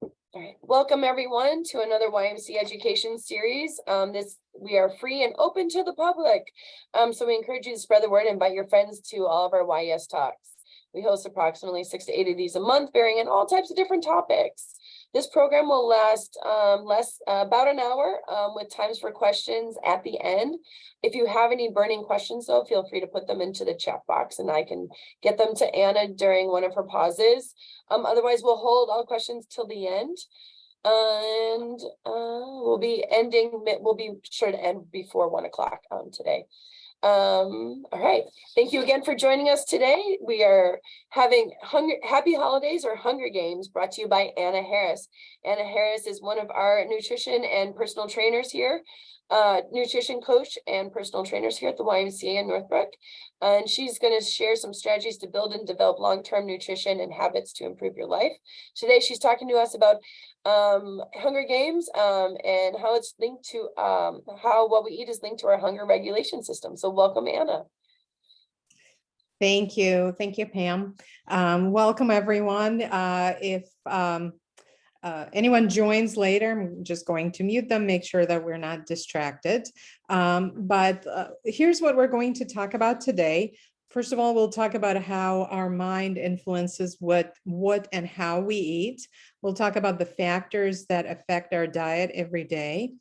All right, welcome everyone to another YMC education series. We are free and open to the public. So we encourage you to spread the word and invite your friends to all of our YS talks. We host approximately 6 to 8 of these a month, varying in all types of different topics. This program will last about an hour with times for questions at the end. If you have any burning questions, though, feel free to put them into the chat box and I can get them to Anna during one of her pauses. Otherwise, we'll hold all questions till the end. And we'll be sure to end before 1 o'clock today. All right, thank you again for joining us today. We are having Happy Holidays or Hunger Games brought to you by Anna Harris. Anna Harris is one of our nutrition and personal trainers here, nutrition coach and personal trainers here at the YMCA in Northbrook. And she's going to share some strategies to build and develop long-term nutrition and habits to improve your life. Today, she's talking to us about Hunger Games and how it's linked to how what we eat is linked to our hunger regulation system. So welcome, Anna. Thank you, Pam. Welcome everyone. If anyone joins later, I'm just going to mute them, make sure that we're not distracted. But here's what we're going to talk about today. First of all, we'll talk about how our mind influences what and how we eat. We'll talk about the factors that affect our diet every day.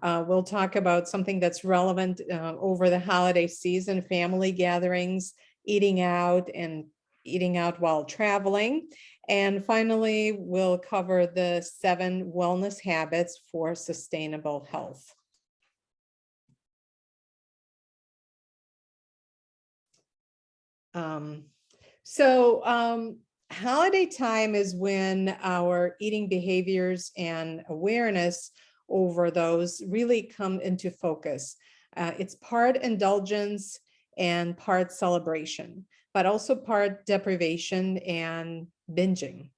We'll talk about something that's relevant over the holiday season, family gatherings, eating out while traveling. And finally, we'll cover the 7 wellness habits for sustainable health. Holiday time is when our eating behaviors and awareness over those really come into focus. It's part indulgence and part celebration, but also part deprivation and binging.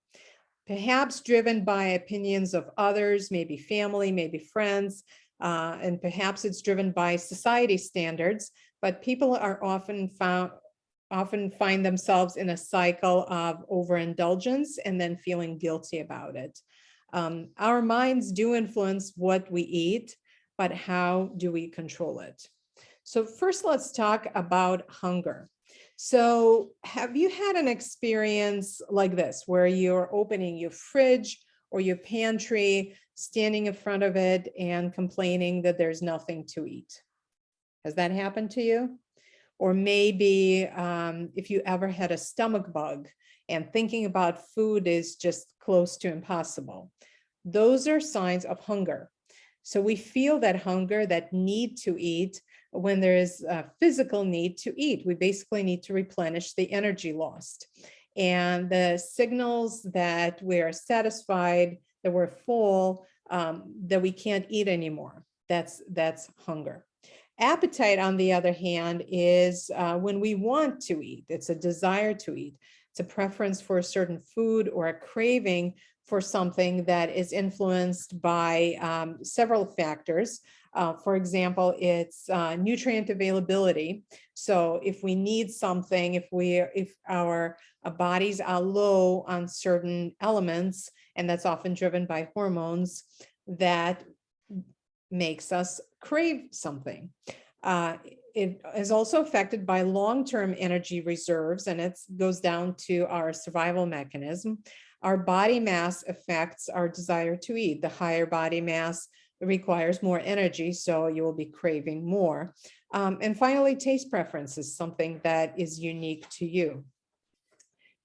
Perhaps driven by opinions of others, maybe family, maybe friends, and perhaps it's driven by society standards, but people are often find themselves in a cycle of overindulgence and then feeling guilty about it. Our minds do influence what we eat, but how do we control it? So first, let's talk about hunger. So have you had an experience like this, where you're opening your fridge or your pantry, standing in front of it and complaining that there's nothing to eat? Has that happened to you? Or maybe if you ever had a stomach bug and thinking about food is just close to impossible. Those are signs of hunger. So we feel that hunger, that need to eat, when there is a physical need to eat. We basically need to replenish the energy lost. And the signals that we're satisfied, that we're full, that we can't eat anymore, that's hunger. Appetite, on the other hand, is when we want to eat. It's a desire to eat. It's a preference for a certain food or a craving for something that is influenced by several factors. For example, it's nutrient availability. So if we need something, if our bodies are low on certain elements, and that's often driven by hormones, that makes us crave something. It is also affected by long-term energy reserves, and it goes down to our survival mechanism. Our body mass affects our desire to eat. The higher body mass requires more energy, so you will be craving more. And finally, taste preference is something that is unique to you.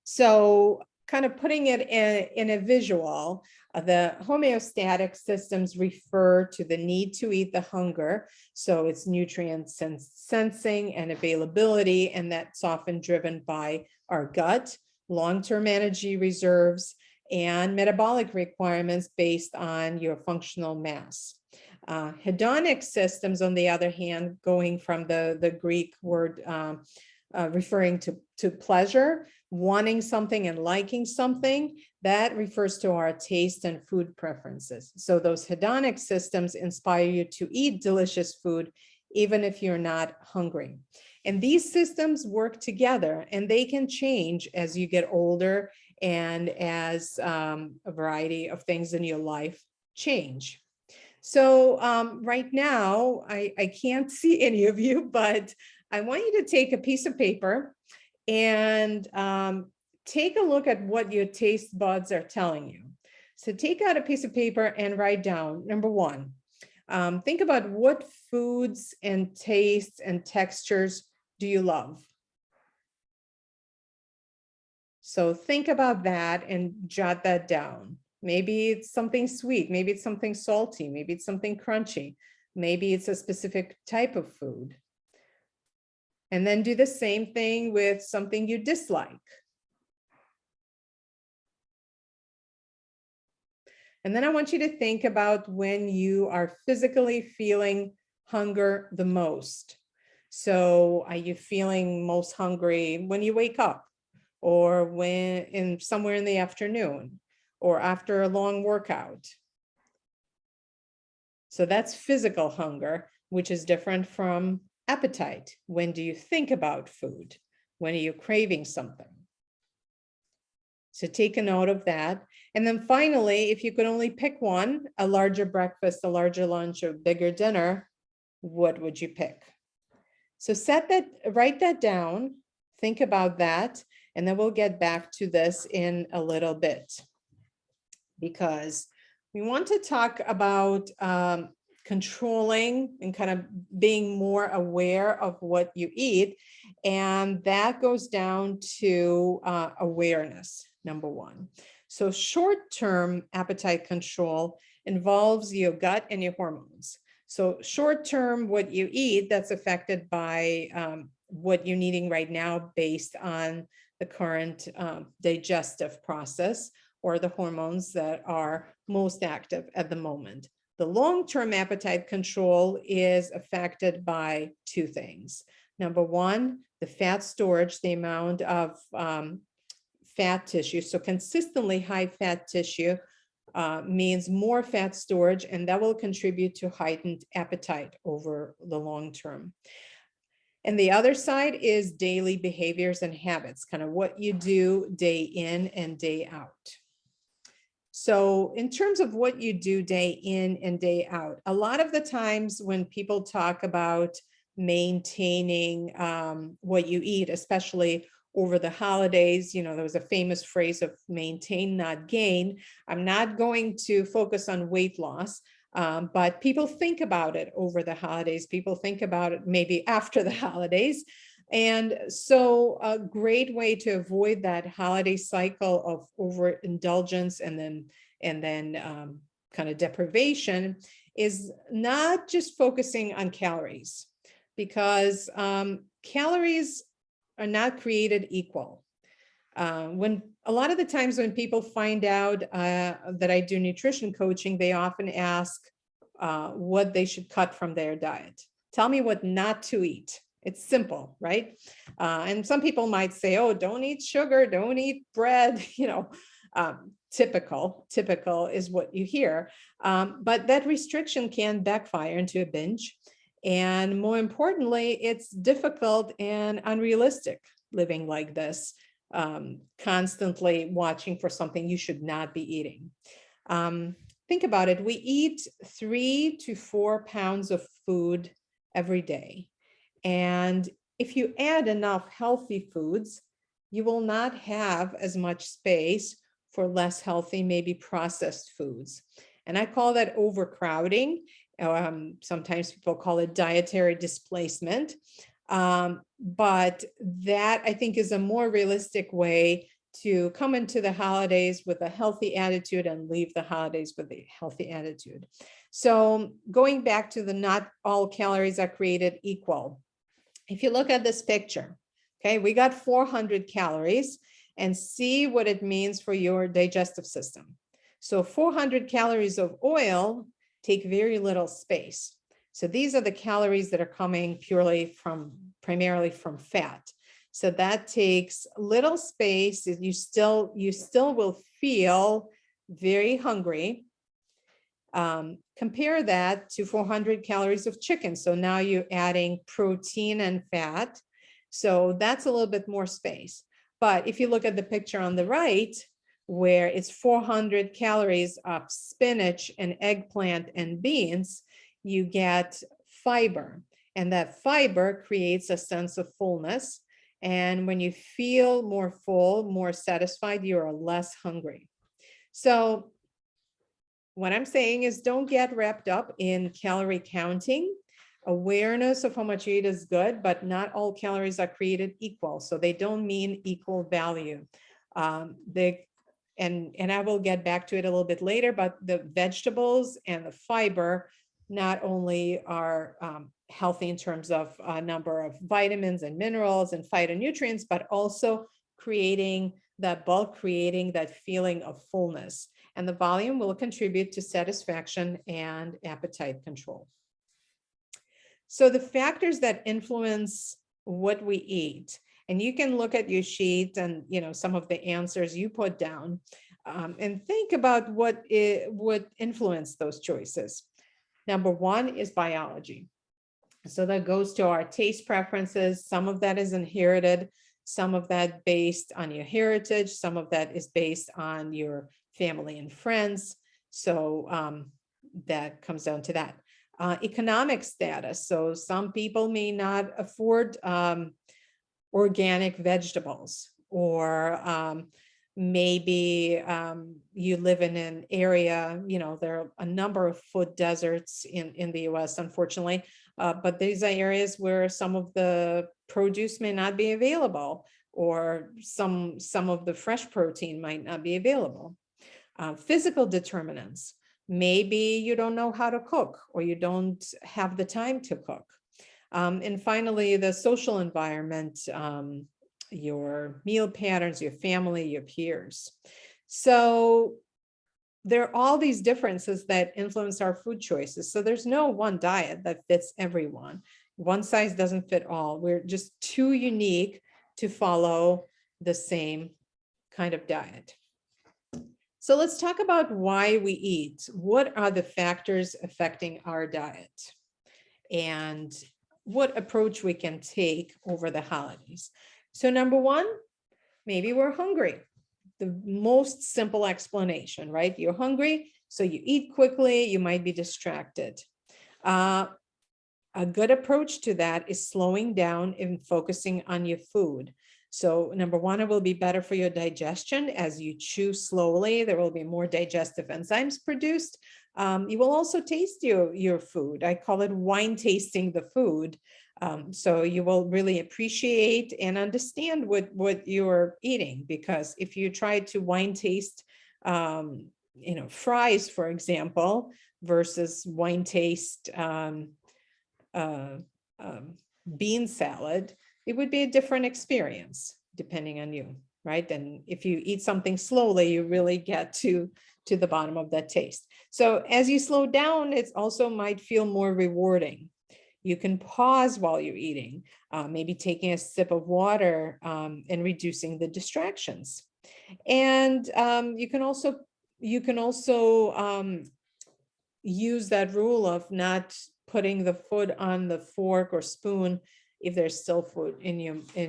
So kind of putting it in a visual, the homeostatic systems refer to the need to eat, the hunger. So it's nutrient sensing and availability, and that's often driven by our gut, long-term energy reserves, and metabolic requirements based on your functional mass. Hedonic systems, on the other hand, going from the Greek word referring to pleasure, wanting something and liking something, that refers to our taste and food preferences. So those hedonic systems inspire you to eat delicious food, even if you're not hungry. And these systems work together, and they can change as you get older and as a variety of things in your life change. So right now, I can't see any of you, but I want you to take a piece of paper and take a look at what your taste buds are telling you. So take out a piece of paper and write down, number one, think about what foods and tastes and textures do you love? So think about that and jot that down. Maybe it's something sweet, maybe it's something salty, maybe it's something crunchy, maybe it's a specific type of food. And then do the same thing with something you dislike. And then I want you to think about when you are physically feeling hunger the most. So are you feeling most hungry when you wake up, or when somewhere in the afternoon, or after a long workout? So that's physical hunger, which is different from appetite. When do you think about food? When are you craving something? So take a note of that. And then finally, if you could only pick one, a larger breakfast, a larger lunch, or bigger dinner, what would you pick? So write that down, think about that, and then we'll get back to this in a little bit, because we want to talk about controlling and kind of being more aware of what you eat. And that goes down to awareness, number one. So short-term appetite control involves your gut and your hormones. So short-term, what you eat, that's affected by what you're eating right now based on the current digestive process or the hormones that are most active at the moment. The long-term appetite control is affected by two things. Number one, the fat storage, the amount of fat tissue. So consistently high fat tissue means more fat storage, and that will contribute to heightened appetite over the long term. And the other side is daily behaviors and habits, kind of what you do day in and day out. So in terms of what you do day in and day out, a lot of the times when people talk about maintaining what you eat, especially over the holidays, there was a famous phrase of maintain, not gain. I'm not going to focus on weight loss, but people think about it over the holidays. People think about it maybe after the holidays. And so a great way to avoid that holiday cycle of overindulgence and then kind of deprivation is not just focusing on calories, because calories are not created equal. When a lot of the times when people find out that I do nutrition coaching, they often ask what they should cut from their diet. Tell me what not to eat. It's simple, right? And some people might say, oh, don't eat sugar, don't eat bread, typical is what you hear. But that restriction can backfire into a binge. And more importantly, it's difficult and unrealistic living like this, constantly watching for something you should not be eating. Think about it. We eat 3 to 4 pounds of food every day. And if you add enough healthy foods, you will not have as much space for less healthy, maybe processed foods. And I call that overcrowding. Sometimes people call it dietary displacement. But that, I think, is a more realistic way to come into the holidays with a healthy attitude and leave the holidays with a healthy attitude. So going back to the not all calories are created equal. If you look at this picture, okay, we got 400 calories, and see what it means for your digestive system. So 400 calories of oil take very little space. So these are the calories that are coming primarily from fat. So that takes little space. You still will feel very hungry. Compare that to 400 calories of chicken. So now you're adding protein and fat. So that's a little bit more space. But if you look at the picture on the right, where it's 400 calories of spinach and eggplant and beans, you get fiber. And that fiber creates a sense of fullness. And when you feel more full, more satisfied, you are less hungry. So what I'm saying is don't get wrapped up in calorie counting. Awareness of how much you eat is good, but not all calories are created equal. So they don't mean equal value. And I will get back to it a little bit later, but the vegetables and the fiber not only are healthy in terms of a number of vitamins and minerals and phytonutrients, but also creating that bulk, creating that feeling of fullness. And the volume will contribute to satisfaction and appetite control. So the factors that influence what we eat, and you can look at your sheet and some of the answers you put down, and think about what would influence those choices. Number one is biology. So that goes to our taste preferences. Some of that is inherited, some of that based on your heritage, some of that is based on your family and friends. So that comes down to that. Economic status. So some people may not afford organic vegetables, or maybe you live in an area, there are a number of food deserts in the US, unfortunately, but these are areas where some of the produce may not be available, or some of the fresh protein might not be available. Physical determinants. Maybe you don't know how to cook, or you don't have the time to cook. And finally, the social environment, your meal patterns, your family, your peers. So there are all these differences that influence our food choices. So there's no one diet that fits everyone. One size doesn't fit all. We're just too unique to follow the same kind of diet. So let's talk about why we eat. What are the factors affecting our diet, and what approach we can take over the holidays? So number one, maybe we're hungry. The most simple explanation, right? You're hungry, so you eat quickly, you might be distracted. A good approach to that is slowing down and focusing on your food. So number one, it will be better for your digestion. As you chew slowly, there will be more digestive enzymes produced. You will also taste your food. I call it wine tasting the food. So you will really appreciate and understand what you're eating, because if you try to wine taste, fries, for example, versus wine taste bean salad, it would be a different experience depending on you, right? And if you eat something slowly, you really get to the bottom of that taste. So as you slow down, it also might feel more rewarding. You can pause while you're eating, maybe taking a sip of water, and reducing the distractions. And you can also use that rule of not putting the food on the fork or spoon if there's still food in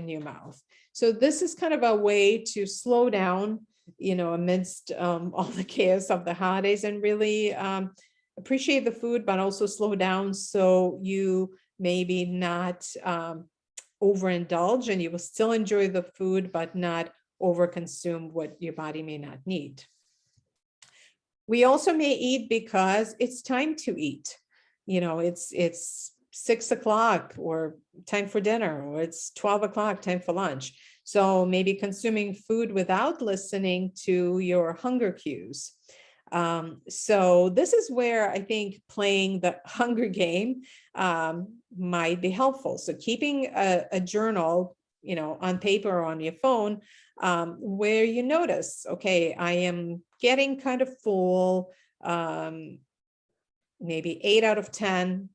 your mouth. So this is kind of a way to slow down, amidst all the chaos of the holidays, and really appreciate the food, but also slow down so you maybe not overindulge, and you will still enjoy the food, but not overconsume what your body may not need. We also may eat because it's time to eat. It's 6 o'clock or time for dinner, or it's 12 o'clock, time for lunch. So maybe consuming food without listening to your hunger cues. So this is where I think playing the hunger game might be helpful. So keeping a journal, on paper or on your phone, where you notice, okay, I am getting kind of full, maybe 8 out of 10,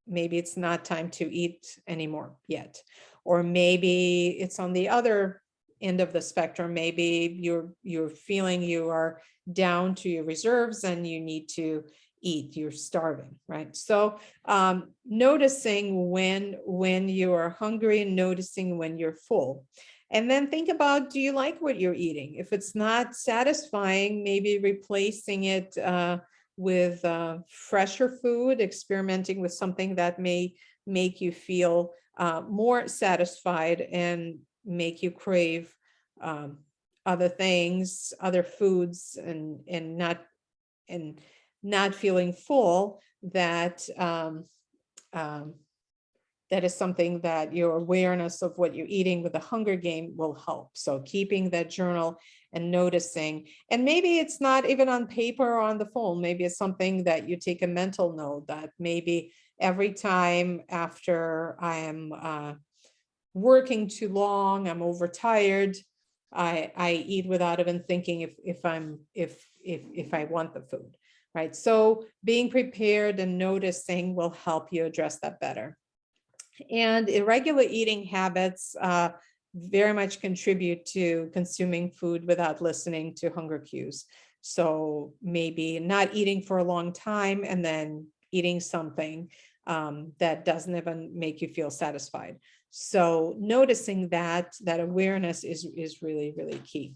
maybe it's not time to eat anymore yet. Or maybe it's on the other end of the spectrum. Maybe you're feeling you are down to your reserves and you need to eat, you're starving, right? So noticing when you are hungry and noticing when you're full. And then think about, do you like what you're eating? If it's not satisfying, maybe replacing it with fresher food, experimenting with something that may make you feel more satisfied and make you crave other things, other foods, and not feeling full. That that is something that your awareness of what you're eating with the hunger game will help. So keeping that journal and noticing, and maybe it's not even on paper or on the phone. Maybe it's something that you take a mental note, that maybe every time after I am working too long, I'm overtired, I eat without even thinking if I want the food, right? So being prepared and noticing will help you address that better. And irregular eating habits very much contribute to consuming food without listening to hunger cues. So maybe not eating for a long time and then eating something that doesn't even make you feel satisfied. So noticing that awareness is really, really key.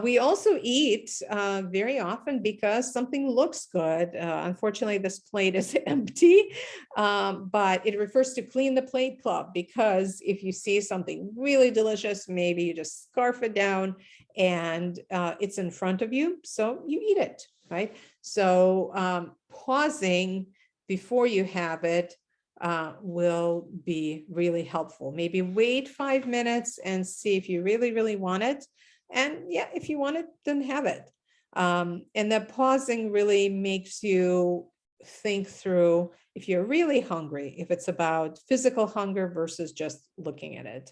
We also eat very often because something looks good. Unfortunately, this plate is empty, but it refers to clean the plate club, because if you see something really delicious, maybe you just scarf it down and it's in front of you, so you eat it, right? So pausing before you have it will be really helpful. Maybe wait 5 minutes and see if you really, really want it. And yeah, if you want it, then have it. And that pausing really makes you think through if you're really hungry, if it's about physical hunger versus just looking at it.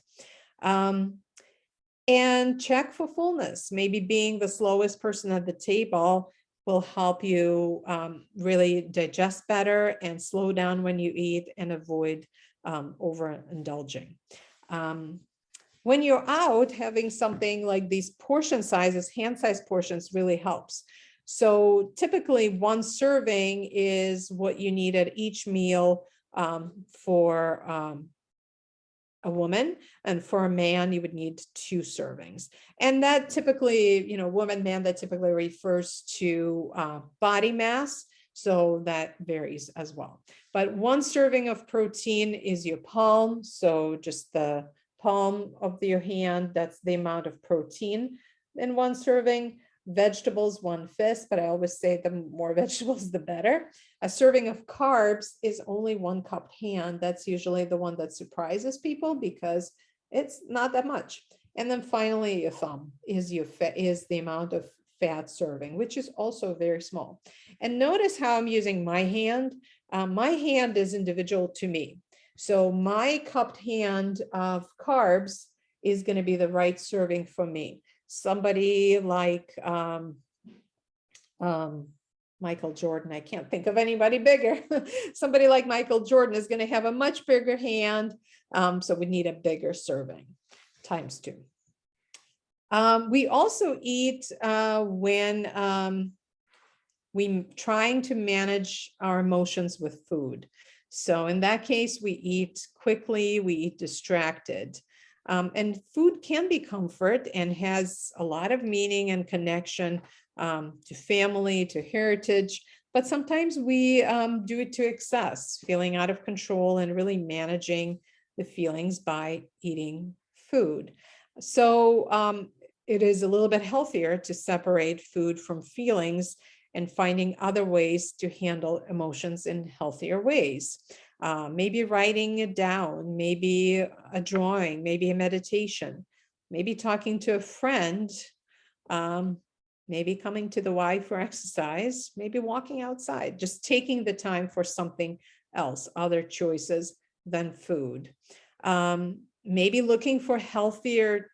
And check for fullness. Maybe being the slowest person at the table will help you really digest better and slow down when you eat and avoid overindulging. When you're out, having something like these portion sizes, hand-sized portions, really helps. So typically 1 serving is what you need at each meal for a woman, and for a man you would need 2 servings. And that typically, woman, man, that typically refers to body mass, so that varies as well. But 1 serving of protein is your palm, so just the palm of your hand, that's the amount of protein in 1 serving. Vegetables, 1 fist, but I always say the more vegetables, the better. A serving of carbs is only 1 cupped hand. That's usually the one that surprises people because it's not that much. And then finally, your thumb is the amount of fat serving, which is also very small. And notice how I'm using my hand. My hand is individual to me. So my cupped hand of carbs is going to be the right serving for me. Somebody like Michael Jordan, I can't think of anybody bigger. Somebody like Michael Jordan is going to have a much bigger hand. So we need a bigger serving times 2. We also eat when we're trying to manage our emotions with food. So in that case, we eat quickly, we eat distracted. And food can be comfort and has a lot of meaning and connection to family, to heritage, but sometimes we do it to excess, feeling out of control and really managing the feelings by eating food. So it is a little bit healthier to separate food from feelings and finding other ways to handle emotions in healthier ways. Maybe writing it down, maybe a drawing, maybe a meditation, maybe talking to a friend, maybe coming to the Y for exercise, maybe walking outside, just taking the time for something else, other choices than food. Maybe looking for healthier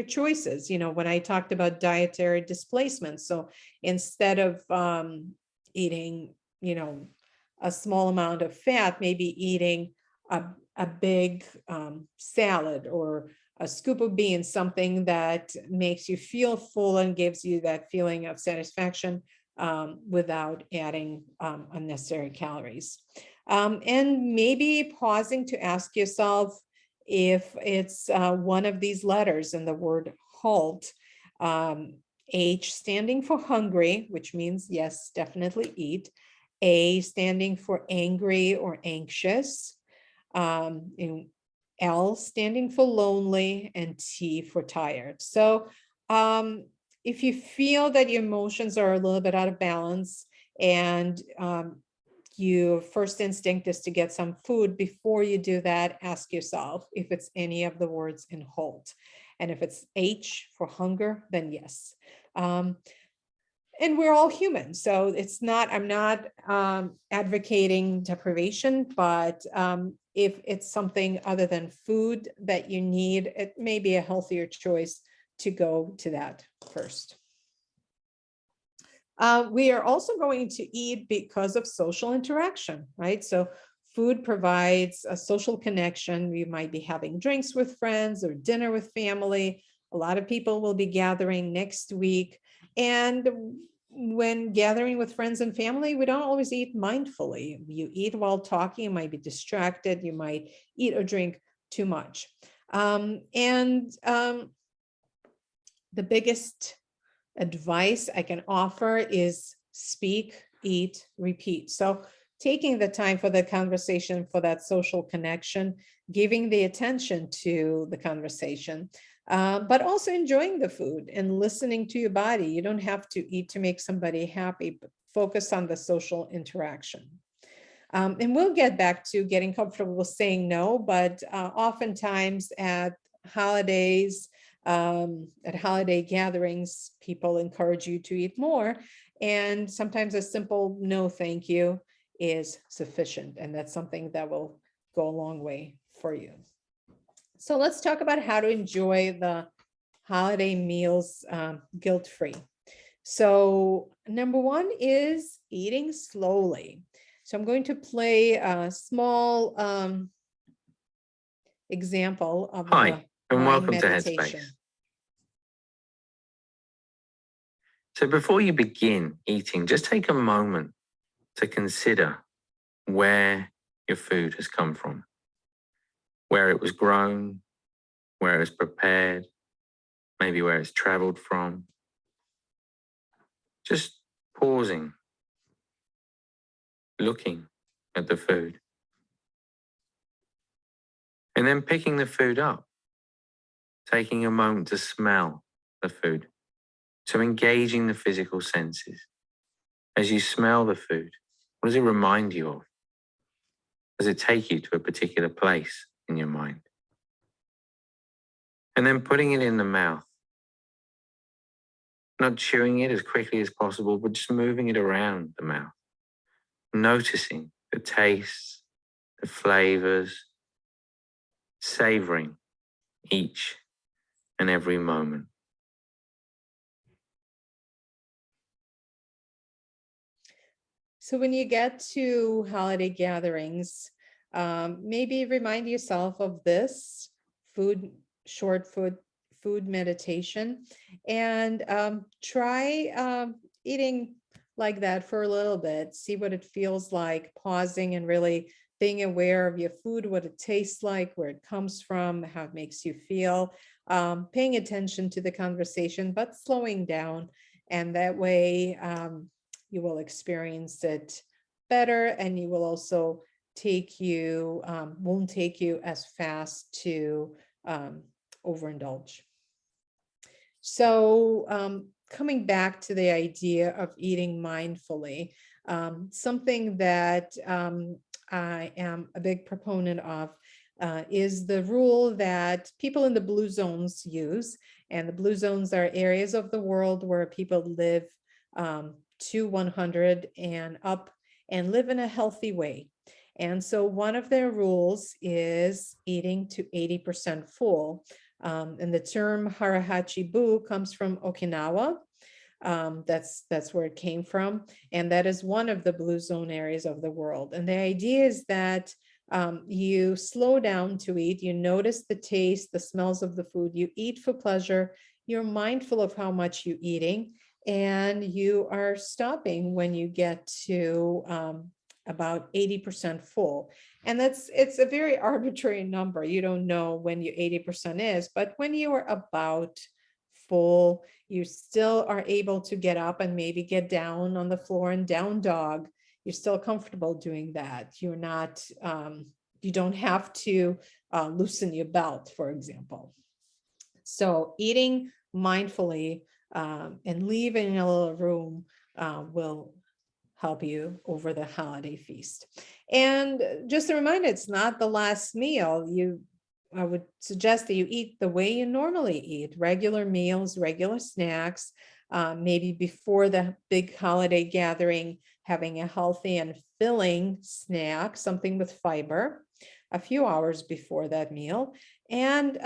choices, when I talked about dietary displacement. So instead of eating, a small amount of fat, maybe eating a big salad or a scoop of beans, something that makes you feel full and gives you that feeling of satisfaction without adding unnecessary calories. And maybe pausing to ask yourself if it's one of these letters in the word halt. H standing for hungry, which means yes, definitely eat. A standing for angry or anxious. L standing for lonely, and T for tired. So if you feel that your emotions are a little bit out of balance and your first instinct is to get some food, before you do that, ask yourself if it's any of the words in halt. And if it's H for hunger, then yes. And we're all human. So it's not, I'm not advocating deprivation, but if it's something other than food that you need, it may be a healthier choice to go to that first. We are also going to eat because of social interaction, right? So food provides a social connection. We might be having drinks with friends or dinner with family. A lot of people will be gathering next week. And when gathering with friends and family, we don't always eat mindfully. You eat while talking, you might be distracted, you might eat or drink too much. The biggest advice I can offer is speak, eat, repeat. So taking the time for the conversation, for that social connection, giving the attention to the conversation, but also enjoying the food and listening to your body. You don't have to eat to make somebody happy, but focus on the social interaction. And we'll get back to getting comfortable with saying no, but oftentimes at holidays, at holiday gatherings, people encourage you to eat more. And sometimes a simple no, thank you is sufficient. And that's something that will go a long way for you. So let's talk about how to enjoy the holiday meals guilt-free. So number one is eating slowly. So I'm going to play a small example of Hi, and welcome to meditation. Headspace. So before you begin eating, just take a moment to consider where your food has come from, where it was grown, where it was prepared, maybe where it's traveled from. Just pausing, looking at the food, and then picking the food up, taking a moment to smell the food. So engaging the physical senses. As you smell the food, what does it remind you of? Does it take you to a particular place in your mind? And then putting it in the mouth. Not chewing it as quickly as possible, but just moving it around the mouth. Noticing the tastes, the flavors, savoring each and every moment. So when you get to holiday gatherings, maybe remind yourself of this short food meditation, and try eating like that for a little bit. See what it feels like, pausing and really being aware of your food, what it tastes like, where it comes from, how it makes you feel, paying attention to the conversation, but slowing down. And that way, you will experience it better, and you will also won't take you as fast to overindulge. So coming back to the idea of eating mindfully, something that I am a big proponent of is the rule that people in the blue zones use. And the blue zones are areas of the world where people live to 100 and up and live in a healthy way. And so one of their rules is eating to 80% full. And the term harahachi-bu comes from Okinawa. That's where it came from. And that is one of the blue zone areas of the world. And the idea is that you slow down to eat, you notice the taste, the smells of the food, you eat for pleasure, you're mindful of how much you're eating, and you are stopping when you get to about 80% full. And it's a very arbitrary number. You don't know when your 80% is, but when you are about full, you still are able to get up and maybe get down on the floor and down dog. You're still comfortable doing that. You're not, you don't have to loosen your belt, for example. So eating mindfully and leaving a little room will help you over the holiday feast. And just a reminder, it's not the last meal. I would suggest that you eat the way you normally eat, regular meals, regular snacks, maybe before the big holiday gathering, having a healthy and filling snack, something with fiber, a few hours before that meal, and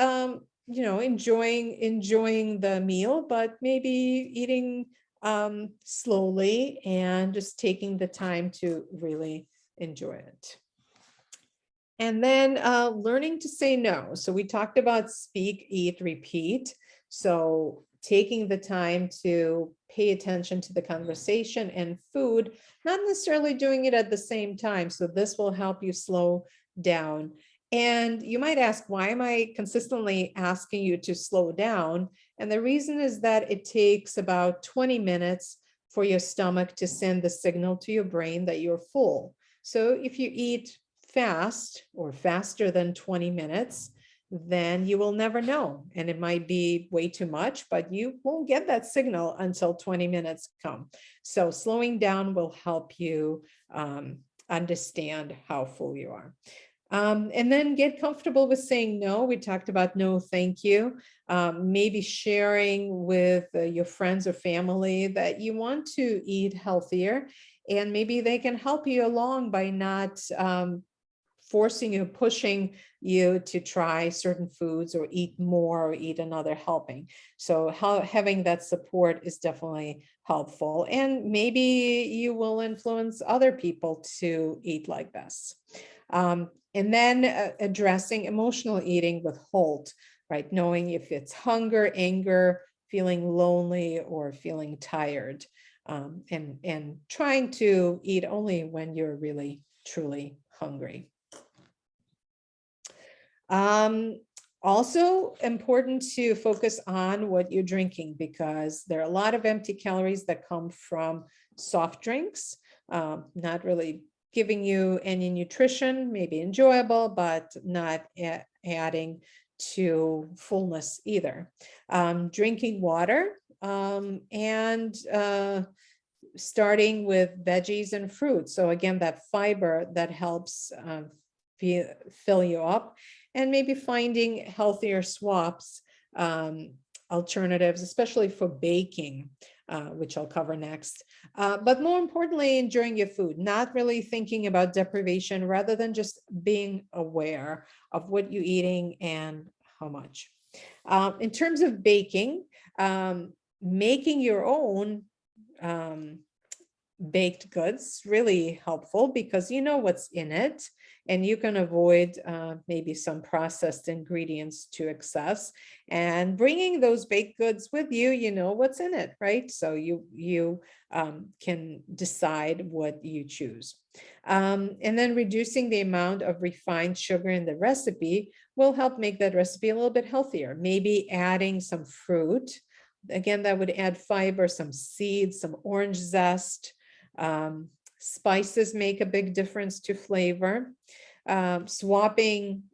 enjoying the meal, but maybe eating slowly and just taking the time to really enjoy it. And then learning to say no. So we talked about speak, eat, repeat. So taking the time to pay attention to the conversation and food, not necessarily doing it at the same time. So this will help you slow down. And you might ask, why am I consistently asking you to slow down? And the reason is that it takes about 20 minutes for your stomach to send the signal to your brain that you're full. So if you eat fast or faster than 20 minutes, then you will never know. And it might be way too much, but you won't get that signal until 20 minutes come. So slowing down will help you understand how full you are. And then get comfortable with saying no. We talked about no, thank you. Maybe sharing with your friends or family that you want to eat healthier, and maybe they can help you along by not forcing you, pushing you to try certain foods or eat more or eat another helping. So having that support is definitely helpful. And maybe you will influence other people to eat like this. And then addressing emotional eating with HALT, right? Knowing if it's hunger, anger, feeling lonely, or feeling tired, and trying to eat only when you're really, truly hungry. Also important to focus on what you're drinking, because there are a lot of empty calories that come from soft drinks, not really giving you any nutrition, maybe enjoyable, but not adding to fullness either. Drinking water and starting with veggies and fruits. So again, that fiber that helps fill you up, and maybe finding healthier swaps, alternatives, especially for baking, which I'll cover next. But more importantly, enjoying your food, not really thinking about deprivation, rather than just being aware of what you're eating and how much. In terms of baking, making your own baked goods really helpful, because you know what's in it, and you can avoid maybe some processed ingredients to excess. And bringing those baked goods with you, you know what's in it, right? So you can decide what you choose. And then reducing the amount of refined sugar in the recipe will help make that recipe a little bit healthier. Maybe adding some fruit. Again, that would add fiber, some seeds, some orange zest. Spices make a big difference to flavor. Swapping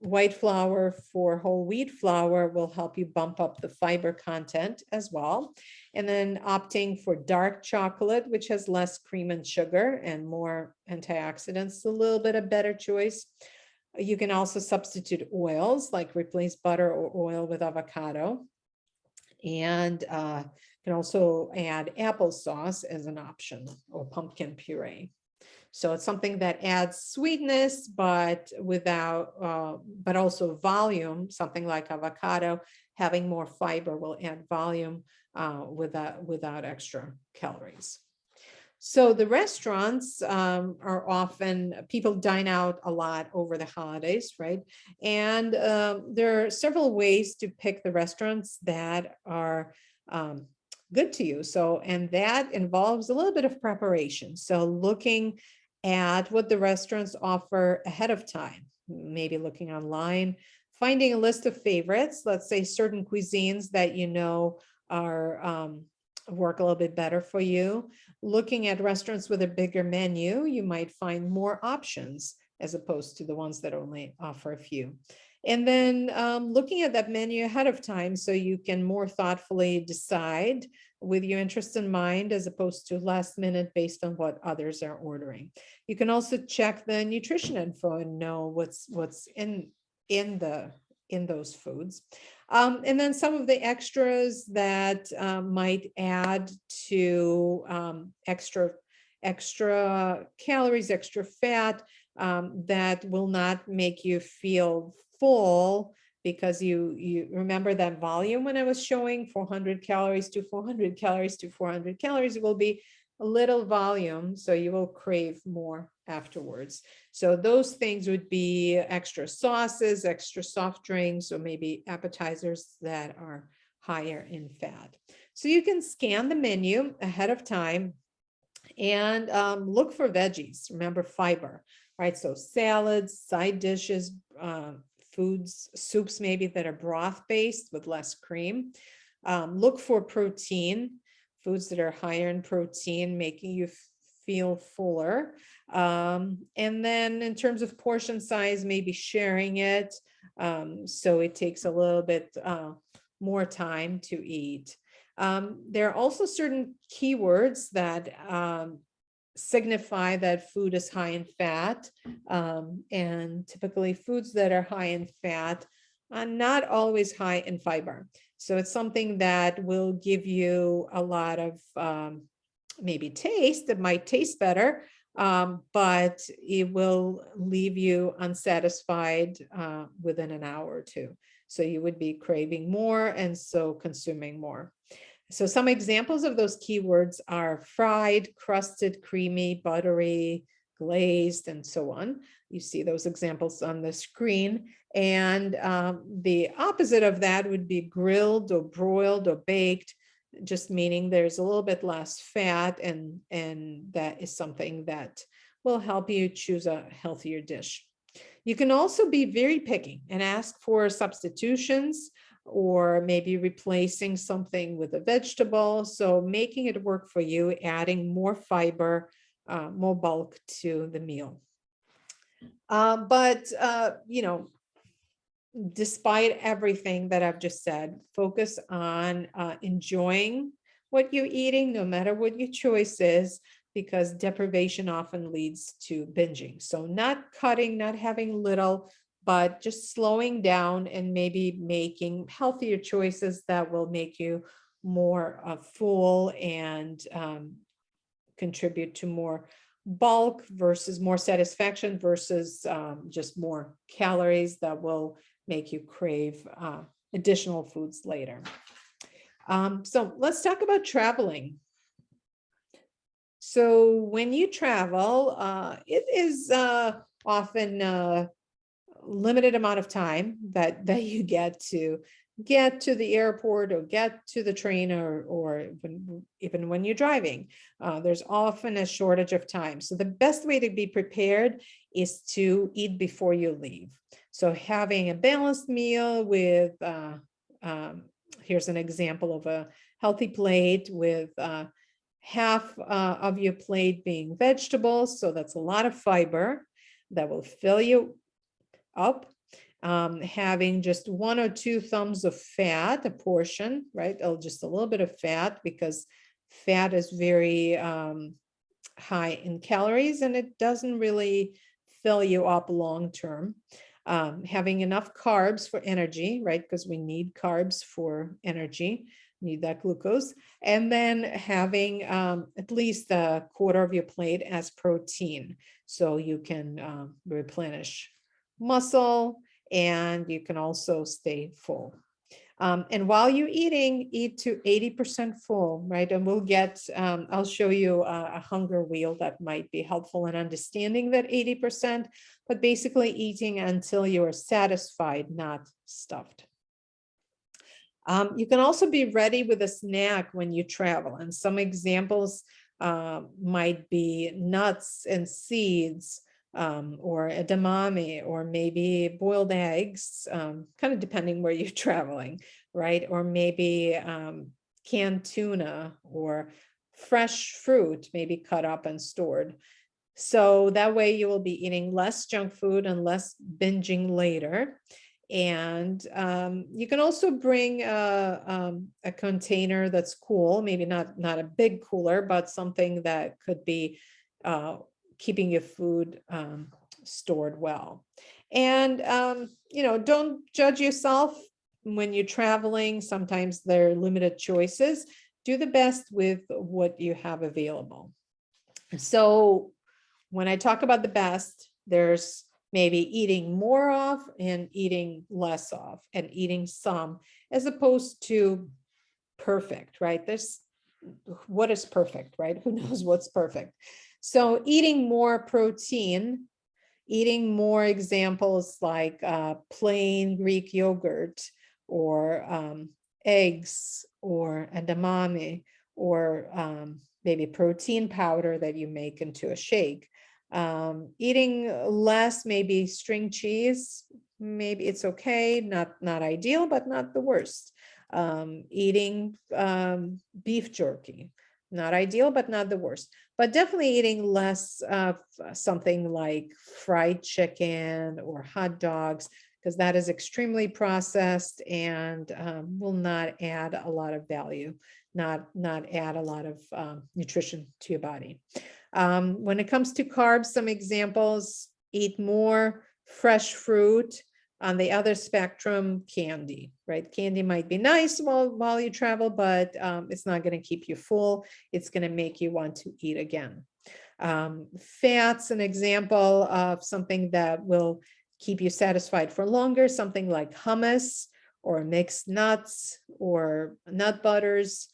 white flour for whole wheat flour will help you bump up the fiber content as well. And then opting for dark chocolate, which has less cream and sugar and more antioxidants, a little bit a better choice. You can also substitute oils, like replace butter or oil with avocado. And can also add applesauce as an option, or pumpkin puree. So it's something that adds sweetness, but but also volume. Something like avocado, having more fiber will add volume without extra calories. So the restaurants are often, people dine out a lot over the holidays, right? And there are several ways to pick the restaurants that are good to you. So, and that involves a little bit of preparation. So looking at what the restaurants offer ahead of time, maybe looking online, finding a list of favorites, let's say certain cuisines that you know are work a little bit better for you. Looking at restaurants with a bigger menu, you might find more options as opposed to the ones that only offer a few. And then looking at that menu ahead of time so you can more thoughtfully decide with your interest in mind as opposed to last minute based on what others are ordering. You can also check the nutrition info and know what's in those foods. And then some of the extras that might add to extra calories, extra fat, that will not make you feel full, because you remember that volume when I was showing 400 calories to 400 calories to 400 calories, it will be a little volume, so you will crave more afterwards. So those things would be extra sauces, extra soft drinks, or maybe appetizers that are higher in fat. So you can scan the menu ahead of time and look for veggies. Remember fiber, right? So salads, side dishes, foods, soups maybe that are broth-based with less cream. Look for protein, foods that are higher in protein, making you feel fuller. And then in terms of portion size, maybe sharing it, so it takes a little bit more time to eat. There are also certain keywords that signify that food is high in fat, and typically foods that are high in fat are not always high in fiber. So it's something that will give you a lot of maybe taste. It might taste better, but it will leave you unsatisfied within an hour or two. So you would be craving more and so consuming more. So some examples of those keywords are fried, crusted, creamy, buttery, glazed, and so on. You see those examples on the screen. And the opposite of that would be grilled or broiled or baked, just meaning there's a little bit less fat, and that is something that will help you choose a healthier dish. You can also be very picky and ask for substitutions, or maybe replacing something with a vegetable. So making it work for you, adding more fiber, more bulk to the meal. But despite everything that I've just said, focus on enjoying what you're eating, no matter what your choice is, because deprivation often leads to binging. So not cutting, not having little, but just slowing down and maybe making healthier choices that will make you more full and contribute to more bulk versus more satisfaction versus just more calories that will make you crave additional foods later. So let's talk about traveling. So when you travel, it is often limited amount of time that you get to the airport or get to the train, or even when you're driving. There's often a shortage of time. So the best way to be prepared is to eat before you leave. So having a balanced meal with, here's an example of a healthy plate with half of your plate being vegetables. So that's a lot of fiber that will fill you up. Having just 1 or 2 thumbs of fat, a portion, right? Just a little bit of fat, because fat is very high in calories and it doesn't really fill you up long term. Having enough carbs for energy, right? Because we need carbs for energy, need that glucose. And then having at least a quarter of your plate as protein, so you can replenish muscle, and you can also stay full. And while you're eating, eat to 80% full, right? And we'll get, I'll show you a hunger wheel that might be helpful in understanding that 80%, but basically eating until you're satisfied, not stuffed. You can also be ready with a snack when you travel. And some examples might be nuts and seeds, or edamame, or maybe boiled eggs, kind of depending where you're traveling, right? Or maybe canned tuna or fresh fruit, maybe cut up and stored. So that way you will be eating less junk food and less binging later. And you can also bring a container that's cool, maybe not a big cooler, but something that could be keeping your food stored well. And, don't judge yourself when you're traveling. Sometimes there are limited choices. Do the best with what you have available. So when I talk about the best, there's maybe eating more of and eating less of, and eating some, as opposed to perfect, right? What is perfect, right? Who knows what's perfect? So eating more protein, eating more examples like plain Greek yogurt, or eggs, or edamame, or maybe protein powder that you make into a shake. Eating less, maybe string cheese, maybe it's okay, not ideal, but not the worst. Eating beef jerky, not ideal, but not the worst. But definitely eating less of something like fried chicken or hot dogs, because that is extremely processed and will not add a lot of value, not add a lot of nutrition to your body. When it comes to carbs, some examples: eat more fresh fruit. On the other spectrum, candy, right? Candy might be nice while you travel, but it's not going to keep you full. It's going to make you want to eat again. Fats, an example of something that will keep you satisfied for longer, something like hummus or mixed nuts or nut butters.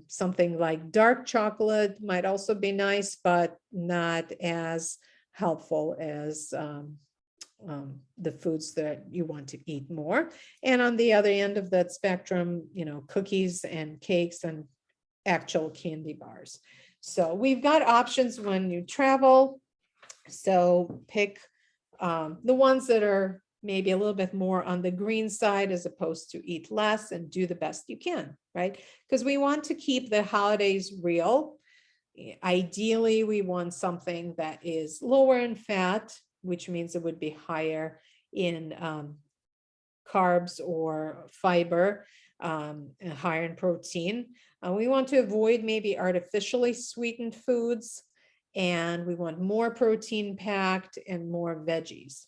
Something like dark chocolate might also be nice, but not as helpful as the foods that you want to eat more. And on the other end of that spectrum, cookies and cakes and actual candy bars. So we've got options when you travel. So pick the ones that are maybe a little bit more on the green side, as opposed to eat less, and do the best you can, right? Because we want to keep the holidays real. Ideally, we want something that is lower in fat, which means it would be higher in carbs or fiber, and higher in protein. We want to avoid maybe artificially sweetened foods, and we want more protein packed and more veggies.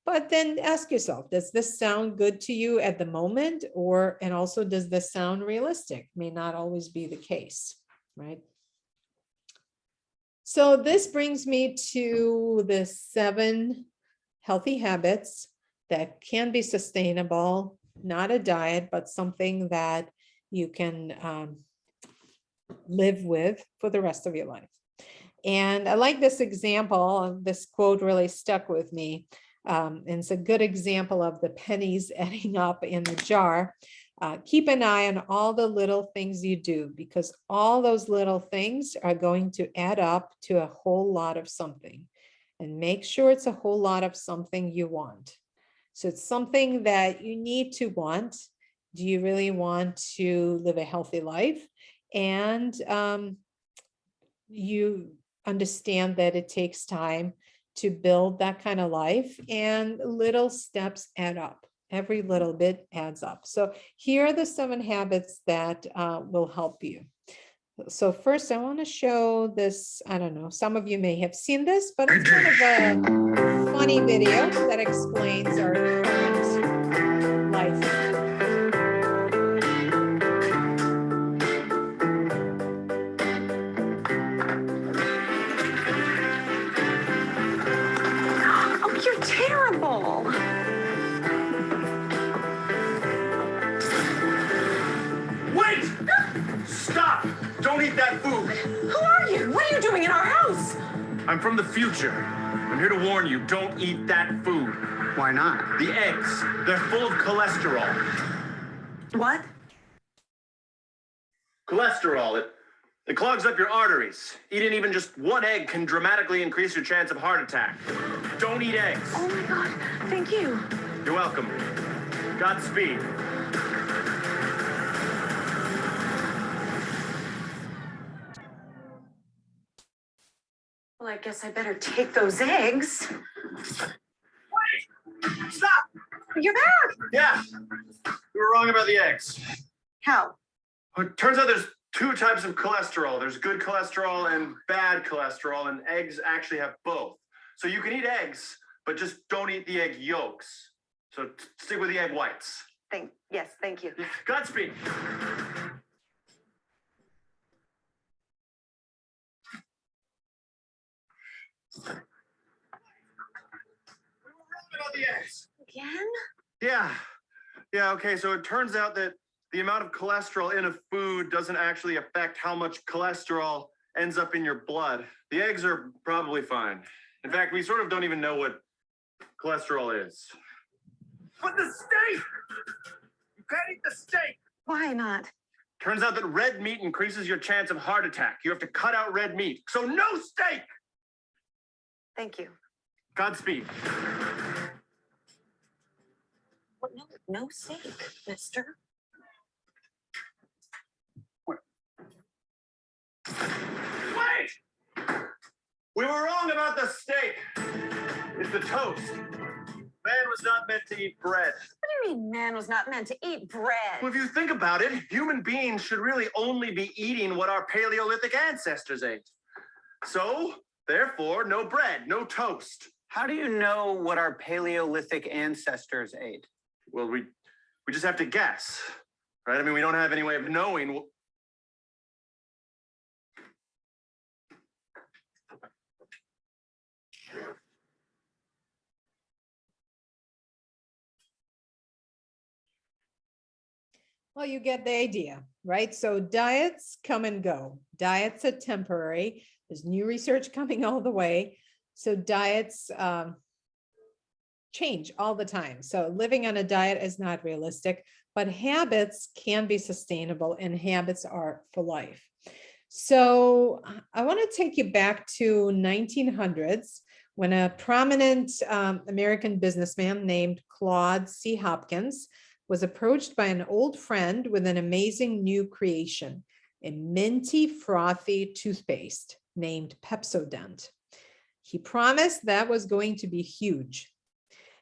But then ask yourself, does this sound good to you at the moment? And also, does this sound realistic? May not always be the case, right? So this brings me to the 7 healthy habits that can be sustainable, not a diet, but something that you can live with for the rest of your life. And I like this example. This quote really stuck with me. And it's a good example of the pennies adding up in the jar. Keep an eye on all the little things you do, because all those little things are going to add up to a whole lot of something. And make sure it's a whole lot of something you want. So it's something that you need to want. Do you really want to live a healthy life? And you understand that it takes time to build that kind of life, and little steps add up. Every little bit adds up. So here are the 7 habits that will help you. So first, I want to show this. I don't know, some of you may have seen this, but it's kind of a funny video that explains our current life. Oh, you're terrible. Wait! Stop! Don't eat that food! Who are you? What are you doing in our house? I'm from the future. I'm here to warn you, don't eat that food. Why not? The eggs, they're full of cholesterol. What? Cholesterol, it clogs up your arteries. Eating even just one egg can dramatically increase your chance of heart attack. Don't eat eggs. Oh my God, thank you. You're welcome. Godspeed. Well, I guess I better take those eggs. Stop! You're back. Yeah, we were wrong about the eggs. How? Well, it turns out there's two types of cholesterol. There's good cholesterol and bad cholesterol, and eggs actually have both. So you can eat eggs, but just don't eat the egg yolks. So stick with the egg whites. Yes, thank you. Godspeed. About the eggs. Again? Yeah, okay, so it turns out that the amount of cholesterol in a food doesn't actually affect how much cholesterol ends up in your blood. The eggs are probably fine. In fact, we sort of don't even know what cholesterol is. But the steak! You can't eat the steak! Why not? Turns out that red meat increases your chance of heart attack. You have to cut out red meat. So no steak! Thank you. Godspeed. What? No steak, mister. Wait! We were wrong about the steak. It's the toast. Man was not meant to eat bread. What do you mean man was not meant to eat bread? Well, if you think about it, human beings should really only be eating what our Paleolithic ancestors ate. So, therefore, no bread, no toast. How do you know what our Paleolithic ancestors ate? Well, we just have to guess, right? I mean, we don't have any way of knowing. Well, you get the idea, right? So diets come and go. Diets are temporary. There's new research coming all the way. So diets change all the time. So living on a diet is not realistic, but habits can be sustainable and habits are for life. So I want to take you back to 1900s when a prominent American businessman named Claude C. Hopkins was approached by an old friend with an amazing new creation, a minty, frothy toothpaste named Pepsodent. He promised that was going to be huge.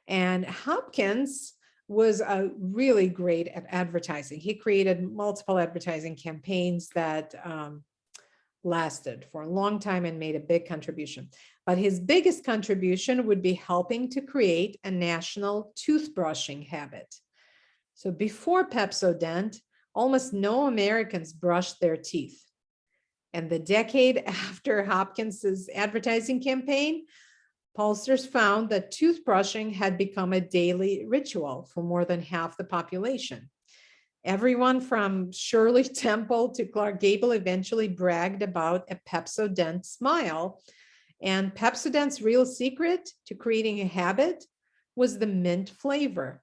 And Hopkins was really great at advertising. He created multiple advertising campaigns that lasted for a long time and made a big contribution. But his biggest contribution would be helping to create a national toothbrushing habit. So before Pepsodent, almost no Americans brushed their teeth. And the decade after Hopkins's advertising campaign, pollsters found that toothbrushing had become a daily ritual for more than half the population. Everyone from Shirley Temple to Clark Gable eventually bragged about a Pepsodent smile. And Pepsodent's real secret to creating a habit was the mint flavor.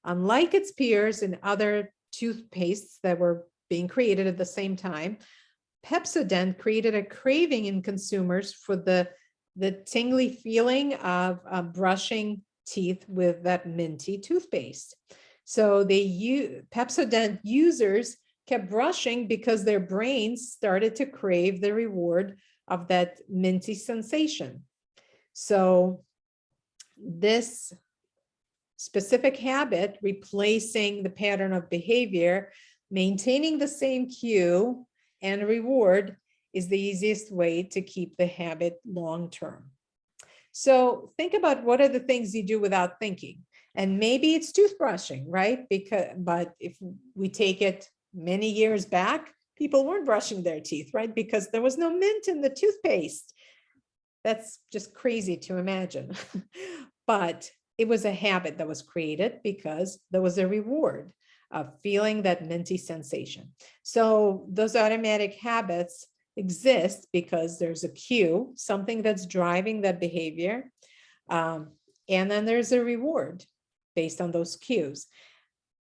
Unlike its peers in other toothpastes that were being created at the same time, Pepsodent created a craving in consumers for the tingly feeling of brushing teeth with that minty toothpaste. So Pepsodent users kept brushing because their brains started to crave the reward of that minty sensation. So this specific habit, replacing the pattern of behavior, maintaining the same cue and reward, is the easiest way to keep the habit long-term. So think about what are the things you do without thinking. And maybe it's toothbrushing, right? But if we take it many years back, people weren't brushing their teeth, right? Because there was no mint in the toothpaste. That's just crazy to imagine. But it was a habit that was created because there was a reward of feeling that minty sensation. So those automatic habits exist because there's a cue, something that's driving that behavior. And then there's a reward based on those cues.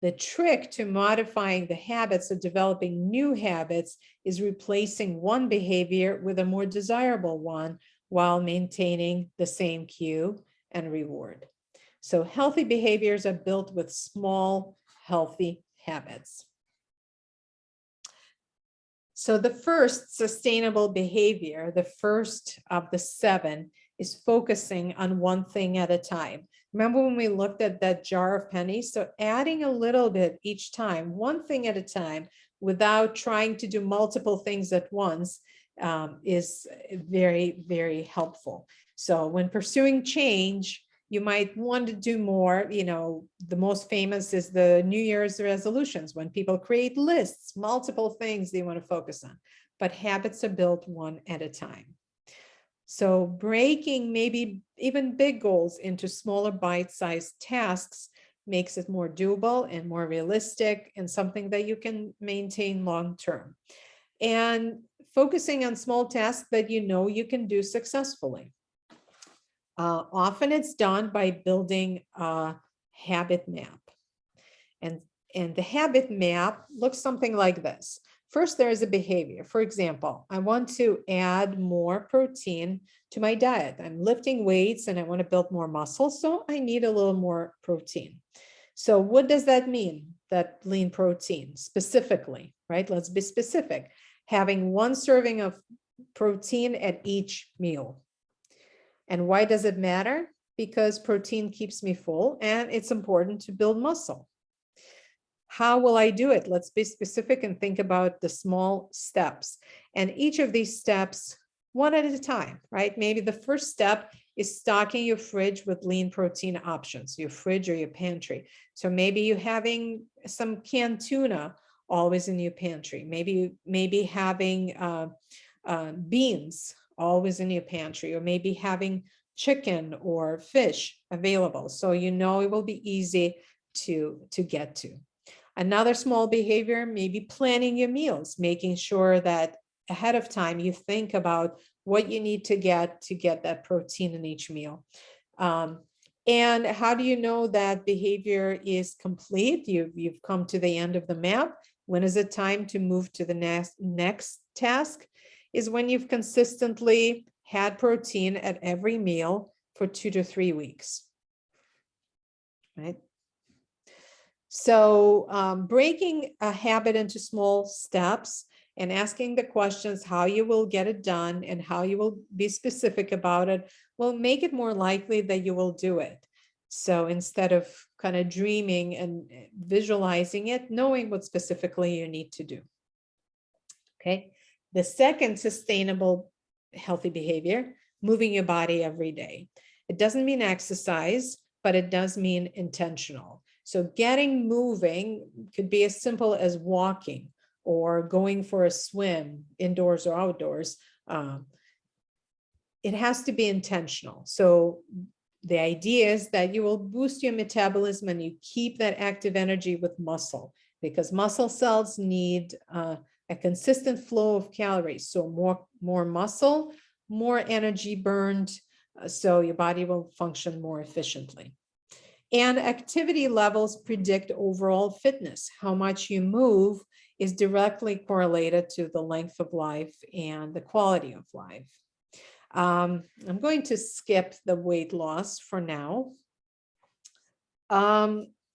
The trick to modifying the habits or developing new habits is replacing one behavior with a more desirable one while maintaining the same cue and reward. So healthy behaviors are built with small, healthy habits. So the first sustainable behavior, the first of the 7, is focusing on one thing at a time. Remember when we looked at that jar of pennies? So adding a little bit each time, one thing at a time, without trying to do multiple things at once, is very, very helpful. So when pursuing change, you might want to do more. The most famous is the New Year's resolutions, when people create lists, multiple things they want to focus on, but habits are built one at a time. So breaking maybe even big goals into smaller bite-sized tasks makes it more doable and more realistic and something that you can maintain long-term. And focusing on small tasks that you can do successfully. Often it's done by building a habit map. And the habit map looks something like this. First, there is a behavior. For example, I want to add more protein to my diet. I'm lifting weights and I want to build more muscle, so I need a little more protein. So what does that mean, that lean protein specifically, right? Let's be specific. Having 1 serving of protein at each meal. And why does it matter? Because protein keeps me full and it's important to build muscle. How will I do it? Let's be specific and think about the small steps. And each of these steps, one at a time, right? Maybe the first step is stocking your fridge with lean protein options, your fridge or your pantry. So maybe you're having some canned tuna always in your pantry. Maybe having beans always in your pantry, or maybe having chicken or fish available. So it will be easy to get to. Another small behavior, maybe planning your meals, making sure that ahead of time you think about what you need to get that protein in each meal. And how do you know that behavior is complete? You've come to the end of the map. When is it time to move to the next task? Is when you've consistently had protein at every meal for 2 to 3 weeks, right? So breaking a habit into small steps and asking the questions how you will get it done and how you will be specific about it will make it more likely that you will do it. So instead of kind of dreaming and visualizing it, knowing what specifically you need to do. Okay. The second sustainable healthy behavior, moving your body every day. It doesn't mean exercise, but it does mean intentional. So getting moving could be as simple as walking or going for a swim, indoors or outdoors. It has to be intentional. So the idea is that you will boost your metabolism and you keep that active energy with muscle, because muscle cells need a consistent flow of calories. So more muscle, more energy burned, so your body will function more efficiently. And activity levels predict overall fitness. How much you move is directly correlated to the length of life and the quality of life. I'm going to skip the weight loss for now.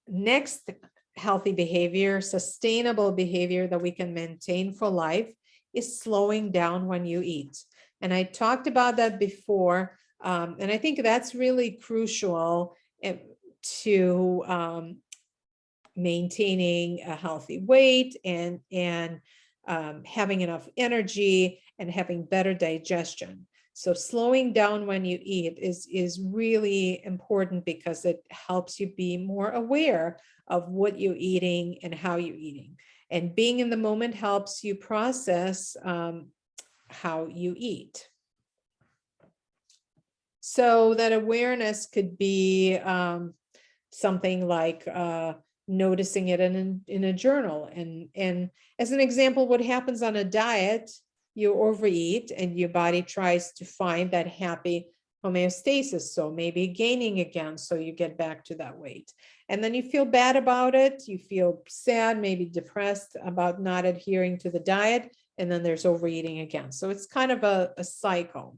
Next healthy behavior, sustainable behavior that we can maintain for life is slowing down when you eat. And I talked about that before. And I think that's really crucial to maintaining a healthy weight and having enough energy and having better digestion. So slowing down when you eat is really important because it helps you be more aware of what you're eating and how you're eating. And being in the moment helps you process how you eat. So that awareness could be something like noticing it in a journal. And as an example, what happens on a diet, you overeat and your body tries to find that happy homeostasis. So maybe gaining again, so you get back to that weight. And then you feel bad about it. You feel sad, maybe depressed about not adhering to the diet. And then there's overeating again. So it's kind of a cycle.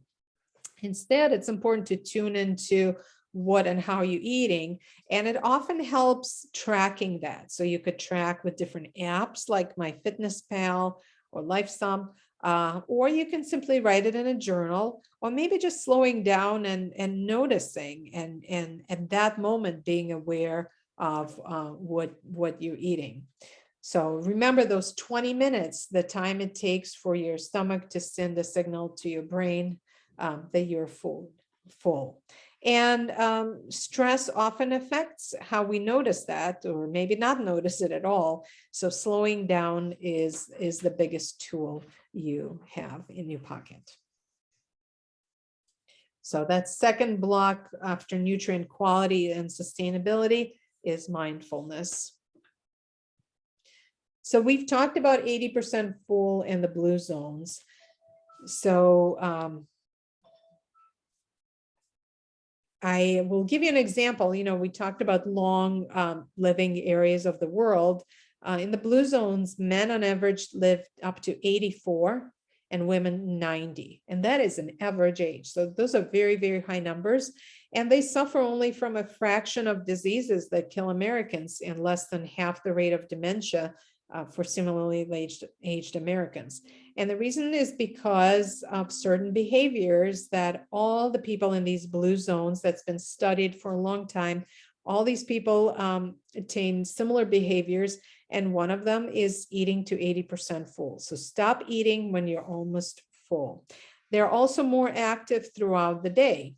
Instead, it's important to tune into what and how you're eating. And it often helps tracking that. So you could track with different apps like MyFitnessPal or LifeSum, or you can simply write it in a journal, or maybe just slowing down and noticing and at that moment being aware of what you're eating. So remember those 20 minutes, the time it takes for your stomach to send a signal to your brain that you're full. And stress often affects how we notice that, or maybe not notice it at all. So slowing down is the biggest tool you have in your pocket. So that second block after nutrient quality and sustainability is mindfulness. So we've talked about 80% full in the blue zones. So I will give you an example. You know, we talked about long living areas of the world. In the blue zones, men on average live up to 84 and women 90. And that is an average age. So those are very, very high numbers. And they suffer only from a fraction of diseases that kill Americans and less than half the rate of dementia for similarly aged Americans. And the reason is because of certain behaviors that all the people in these blue zones that's been studied for a long time, all these people attain similar behaviors. And one of them is eating to 80% full. So stop eating when you're almost full. They're also more active throughout the day.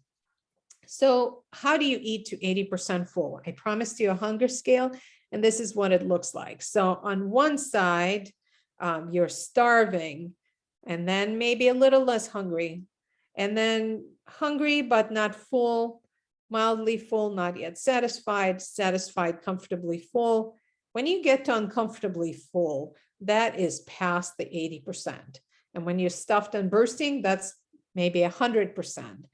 So how do you eat to 80% full? I promised you a hunger scale, and this is what it looks like. So on one side, you're starving, and then maybe a little less hungry, and then hungry but not full, mildly full, not yet satisfied, satisfied, comfortably full. When you get to uncomfortably full, that is past the 80%. And when you're stuffed and bursting, that's maybe 100%.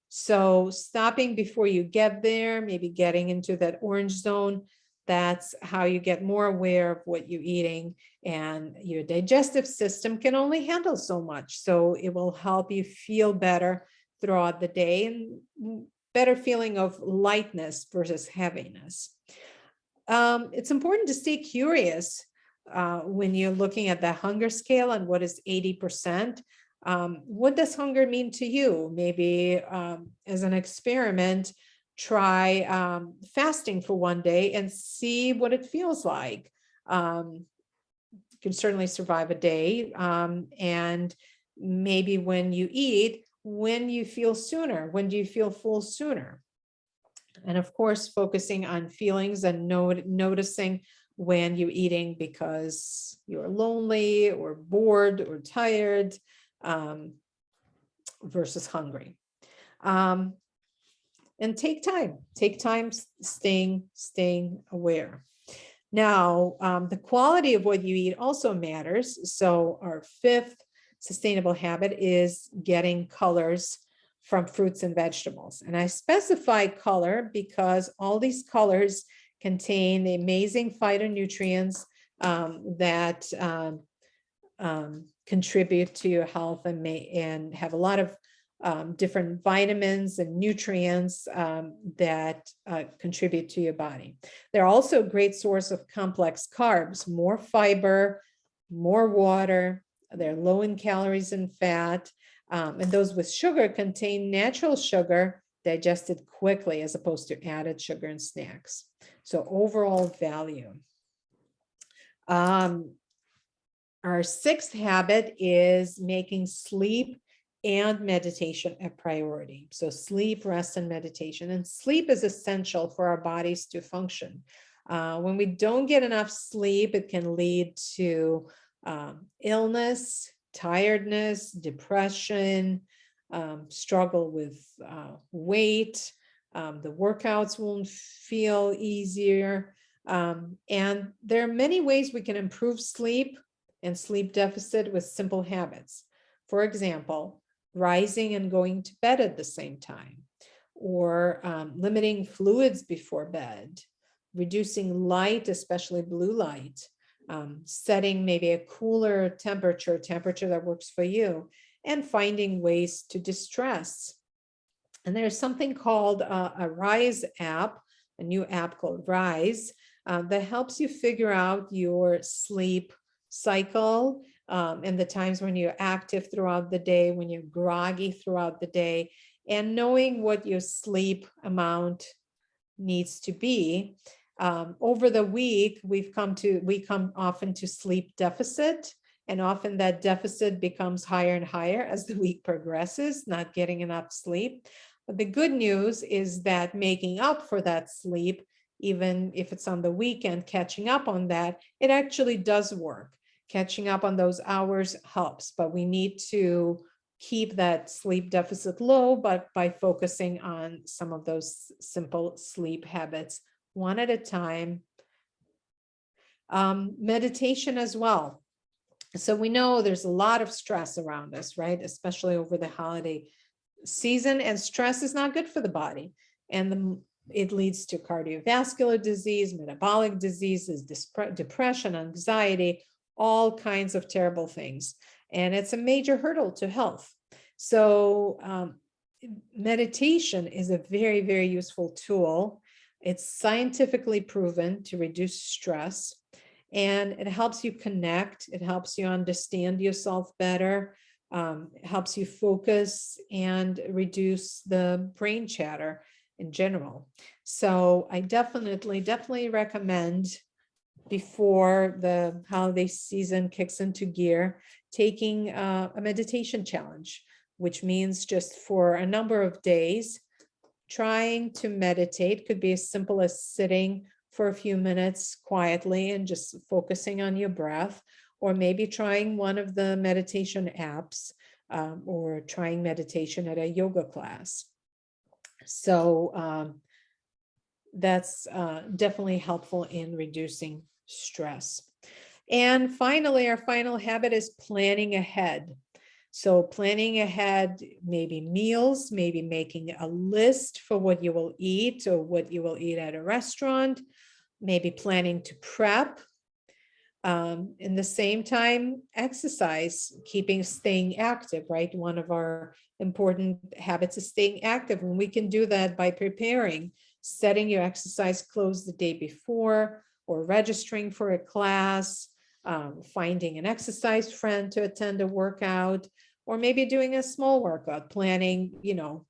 So stopping before you get there, maybe getting into that orange zone, that's how you get more aware of what you're eating. And your digestive system can only handle so much. So it will help you feel better throughout the day and better feeling of lightness versus heaviness. It's important to stay curious when you're looking at the hunger scale and what is 80%. What does hunger mean to you? Maybe as an experiment, try fasting for one day and see what it feels like. You can certainly survive a day. And maybe when you eat, when you feel sooner, when do you feel full sooner? And of course, focusing on feelings and noticing when you're eating because you're lonely or bored or tired versus hungry. And take time staying aware. Now, the quality of what you eat also matters. So our fifth sustainable habit is getting colors from fruits and vegetables. And I specify color because all these colors contain the amazing phytonutrients that contribute to your health and have a lot of different vitamins and nutrients that contribute to your body. They're also a great source of complex carbs, more fiber, more water. They're low in calories and fat. And those with sugar contain natural sugar digested quickly as opposed to added sugar in snacks. So overall value. Our sixth habit is making sleep and meditation a priority. So sleep, rest, and meditation. And sleep is essential for our bodies to function. When we don't get enough sleep, it can lead to illness, tiredness, depression, struggle with weight. The workouts won't feel easier. And there are many ways we can improve sleep and sleep deficit with simple habits. For example, rising and going to bed at the same time. or limiting fluids before bed, reducing light, especially blue light, setting maybe a cooler temperature that works for you, and finding ways to distress. And there's something called a RISE app, a new app called RISE, that helps you figure out your sleep cycle and the times when you're active throughout the day, when you're groggy throughout the day, and knowing what your sleep amount needs to be. Over the week, we come often to sleep deficit, and often that deficit becomes higher and higher as the week progresses, not getting enough sleep. But the good news is that making up for that sleep, even if it's on the weekend, catching up on that, it actually does work. Catching up on those hours helps, but we need to keep that sleep deficit low, but by focusing on some of those simple sleep habits, one at a time. Meditation as well. So we know there's a lot of stress around us, right? Especially over the holiday season, and stress is not good for the body. And it leads to cardiovascular disease, metabolic diseases, depression, anxiety, all kinds of terrible things. And it's a major hurdle to health. So meditation is a very, very useful tool. It's scientifically proven to reduce stress, and it helps you connect. It helps you understand yourself better. It helps you focus and reduce the brain chatter in general. So I definitely recommend, before the holiday season kicks into gear, taking a meditation challenge, which means just for a number of days, trying to meditate. Could be as simple as sitting for a few minutes quietly and just focusing on your breath, or maybe trying one of the meditation apps, or trying meditation at a yoga class. So that's definitely helpful in reducing stress. And finally, our final habit is planning ahead. So planning ahead, maybe meals, maybe making a list for what you will eat or what you will eat at a restaurant, maybe planning to prep. In the same time, exercise, staying active, right? One of our important habits is staying active, and we can do that by preparing, setting your exercise clothes the day before, or registering for a class, finding an exercise friend to attend a workout, or maybe doing a small workout, planning,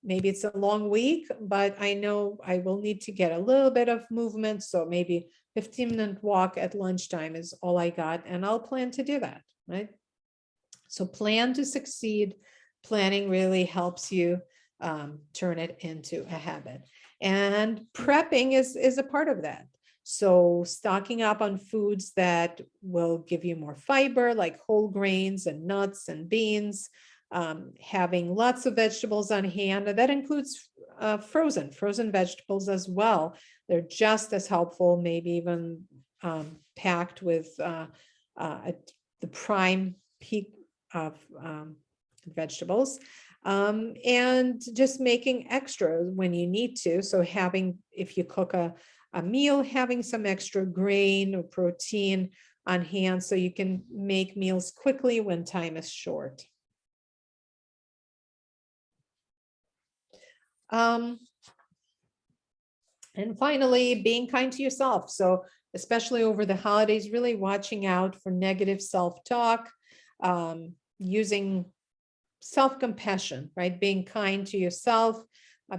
maybe it's a long week, but I know I will need to get a little bit of movement. So maybe 15-minute walk at lunchtime is all I got, and I'll plan to do that, right? So plan to succeed. Planning really helps you turn it into a habit. And prepping is a part of that. So stocking up on foods that will give you more fiber, like whole grains and nuts and beans, having lots of vegetables on hand, and that includes frozen vegetables as well. They're just as helpful, maybe even packed with the prime peak of vegetables, and just making extra when you need to. So if you cook a meal, having some extra grain or protein on hand so you can make meals quickly when time is short. And finally, being kind to yourself. So especially over the holidays, really watching out for negative self-talk, using self-compassion, right? Being kind to yourself,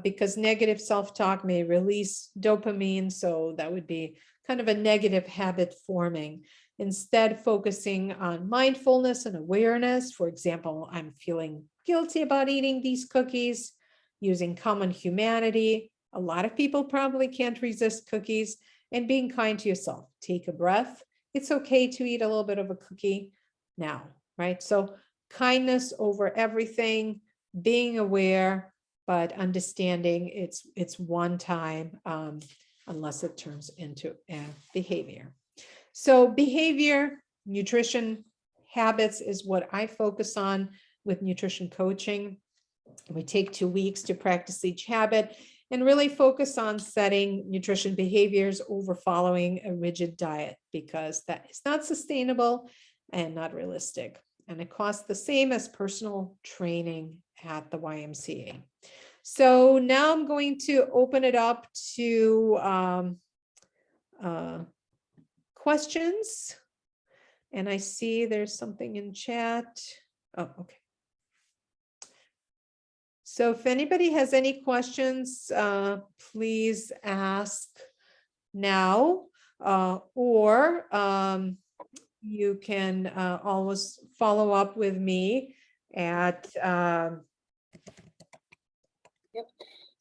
because negative self-talk may release dopamine. So that would be kind of a negative habit forming. Instead, focusing on mindfulness and awareness. For example, I'm feeling guilty about eating these cookies, using common humanity. A lot of people probably can't resist cookies, and being kind to yourself. Take a breath. It's okay to eat a little bit of a cookie now, right? So kindness over everything, being aware, but understanding it's one time, unless it turns into a behavior. So behavior, nutrition, habits is what I focus on with nutrition coaching. We take 2 weeks to practice each habit. and really focus on setting nutrition behaviors over following a rigid diet, because that is not sustainable and not realistic. And it costs the same as personal training at the YMCA. So now I'm going to open it up to questions. And I see there's something in chat. Oh, okay. So if anybody has any questions, please ask now, or you can always follow up with me at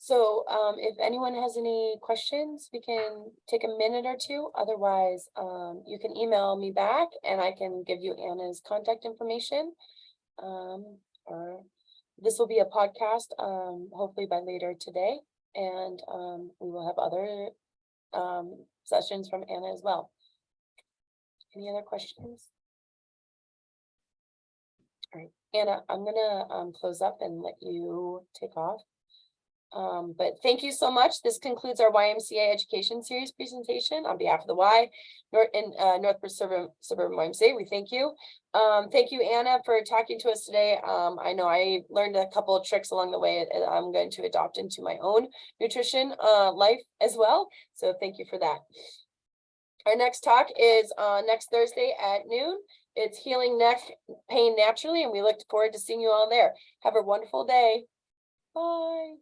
So if anyone has any questions, we can take a minute or two. Otherwise, you can email me back and I can give you Anna's contact information. Or this will be a podcast, hopefully by later today. And we will have other sessions from Anna as well. Any other questions? All right, Anna, I'm gonna close up and let you take off. But thank you so much. This concludes our YMCA Education Series presentation on behalf of the Northbridge Suburban YMCA. We thank you. Thank you, Anna, for talking to us today. I know I learned a couple of tricks along the way that I'm going to adopt into my own nutrition life as well. So thank you for that. Our next talk is next Thursday at noon. It's Healing Neck Pain Naturally, and we look forward to seeing you all there. Have a wonderful day. Bye.